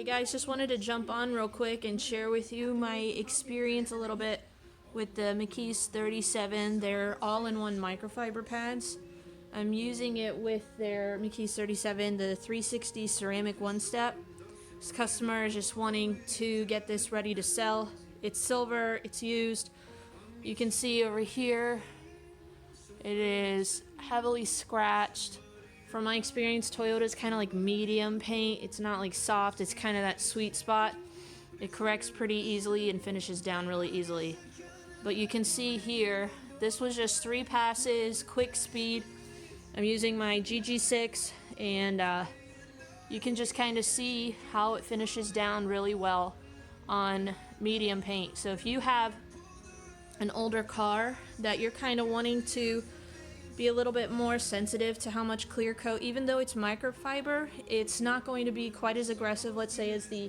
Hey guys, just wanted to jump on real quick and share with you my experience a little bit with the McKees 37. They're all-in-one microfiber pads. I'm using it with their McKees 37, the 360 ceramic one-step. This customer is just wanting to get this ready to sell. It's silver, it's used. You can see over here, it is heavily scratched. From my experience, Toyota's kind of like medium paint. It's not like soft, it's kind of that sweet spot. It corrects pretty easily and finishes down really easily. But you can see here, this was just 3 passes, quick speed. I'm using my GG6 and you can just kind of see how it finishes down really well on medium paint. So if you have an older car that you're kind of wanting to be a little bit more sensitive to how much clear coat, even though it's microfiber, it's not going to be quite as aggressive, let's say, as the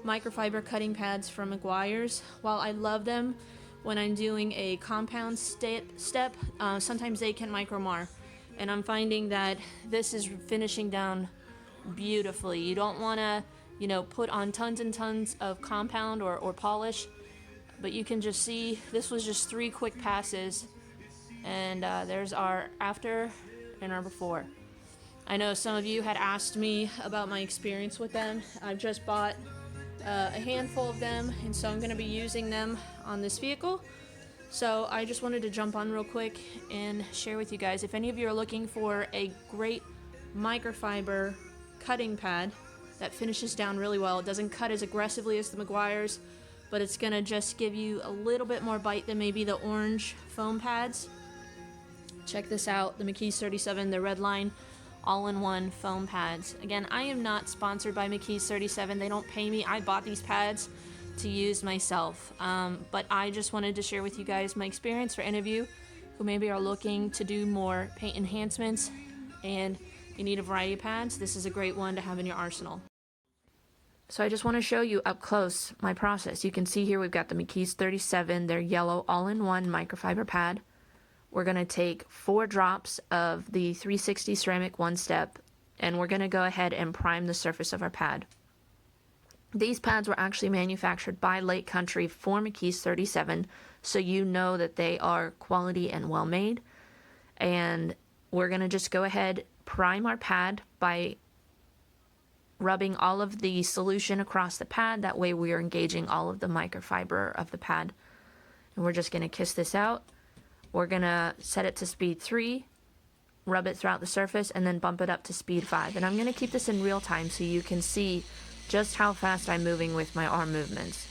microfiber cutting pads from Meguiar's. While I love them when I'm doing a compound step, sometimes they can micromar, and I'm finding that this is finishing down beautifully. You don't want to, put on tons and tons of compound or polish, but you can just see this was just 3 quick passes. And there's our after and our before. I know some of you had asked me about my experience with them. I've just bought a handful of them, and so I'm going to be using them on this vehicle. So I just wanted to jump on real quick and share with you guys. If any of you are looking for a great microfiber cutting pad that finishes down really well, it doesn't cut as aggressively as the Meguiar's, but it's going to just give you a little bit more bite than maybe the orange foam pads. Check this out, the McKees 37, the Redline all-in-one foam pads. Again, I am not sponsored by McKees 37. They don't pay me. I bought these pads to use myself. But I just wanted to share with you guys my experience for any of you who maybe are looking to do more paint enhancements and you need a variety of pads. This is a great one to have in your arsenal. So I just want to show you up close my process. You can see here we've got the McKees 37, their yellow all-in-one microfiber pad. We're going to take 4 drops of the 360 ceramic one-step, and we're going to go ahead and prime the surface of our pad. These pads were actually manufactured by Lake Country for McKees 37, so you know that they are quality and well made. And we're going to just go ahead, prime our pad by rubbing all of the solution across the pad. That way we are engaging all of the microfiber of the pad. And we're just going to kiss this out. We're going to set it to speed 3, rub it throughout the surface, and then bump it up to speed 5. And I'm going to keep this in real time so you can see just how fast I'm moving with my arm movements.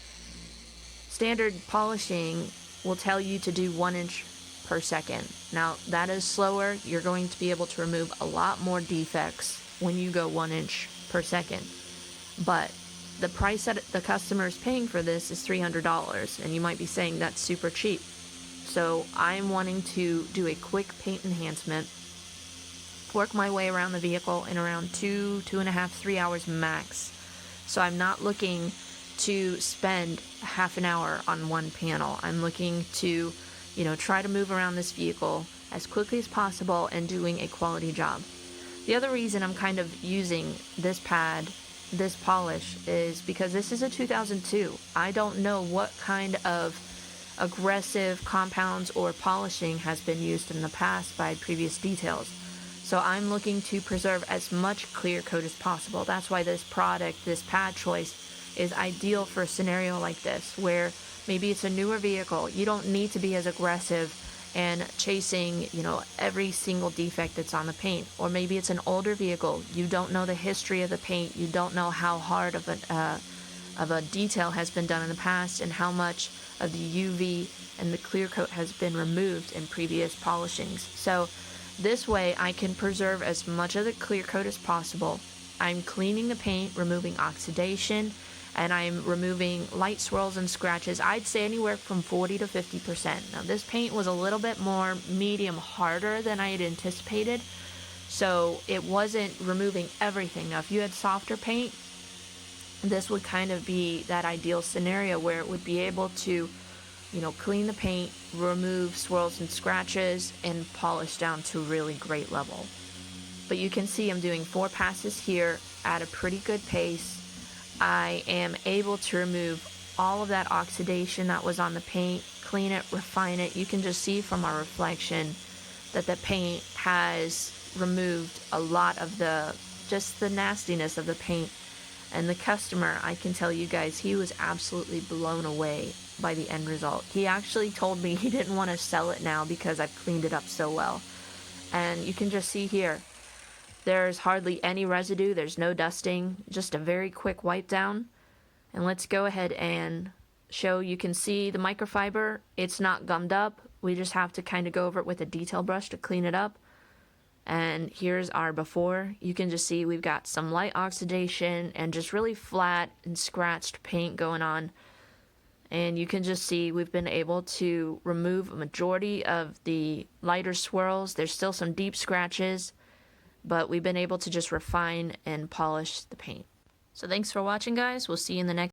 Standard polishing will tell you to do 1 inch per second. Now, that is slower. You're going to be able to remove a lot more defects when you go 1 inch per second. But the price that the customer is paying for this is $300, and you might be saying that's super cheap. So I'm wanting to do a quick paint enhancement, work my way around the vehicle in around 2.5, 3 hours max. So I'm not looking to spend half an hour on one panel. I'm looking to, try to move around this vehicle as quickly as possible and doing a quality job. The other reason I'm kind of using this pad, this polish, is because this is a 2002. I don't know what kind of aggressive compounds or polishing has been used in the past by previous details. So I'm looking to preserve as much clear coat as possible. That's why this product, this pad choice, is ideal for a scenario like this, where maybe it's a newer vehicle. You don't need to be as aggressive and chasing, every single defect that's on the paint. Or maybe it's an older vehicle. You don't know the history of the paint. You don't know how hard of a detail has been done in the past and how much of the UV and the clear coat has been removed in previous polishings. So this way I can preserve as much of the clear coat as possible. I'm cleaning the paint, removing oxidation, and I'm removing light swirls and scratches. I'd say anywhere from 40 to 50%. Now this paint was a little bit more medium harder than I had anticipated, so it wasn't removing everything. Now if you had softer paint, this would kind of be that ideal scenario where it would be able to, clean the paint, remove swirls and scratches, and polish down to a really great level. But you can see I'm doing 4 passes here at a pretty good pace. I am able to remove all of that oxidation that was on the paint, clean it, refine it. You can just see from our reflection that the paint has removed a lot of just the nastiness of the paint. And the customer, I can tell you guys, he was absolutely blown away by the end result. He actually told me he didn't want to sell it now because I've cleaned it up so well. And you can just see here, there's hardly any residue, there's no dusting, just a very quick wipe down. And let's go ahead and show. You can see the microfiber, it's not gummed up. We just have to kind of go over it with a detail brush to clean it up. And here's our before. You can just see we've got some light oxidation and just really flat and scratched paint going on. And you can just see we've been able to remove a majority of the lighter swirls. There's still some deep scratches, but we've been able to just refine and polish the paint. So thanks for watching, guys. We'll see you in the next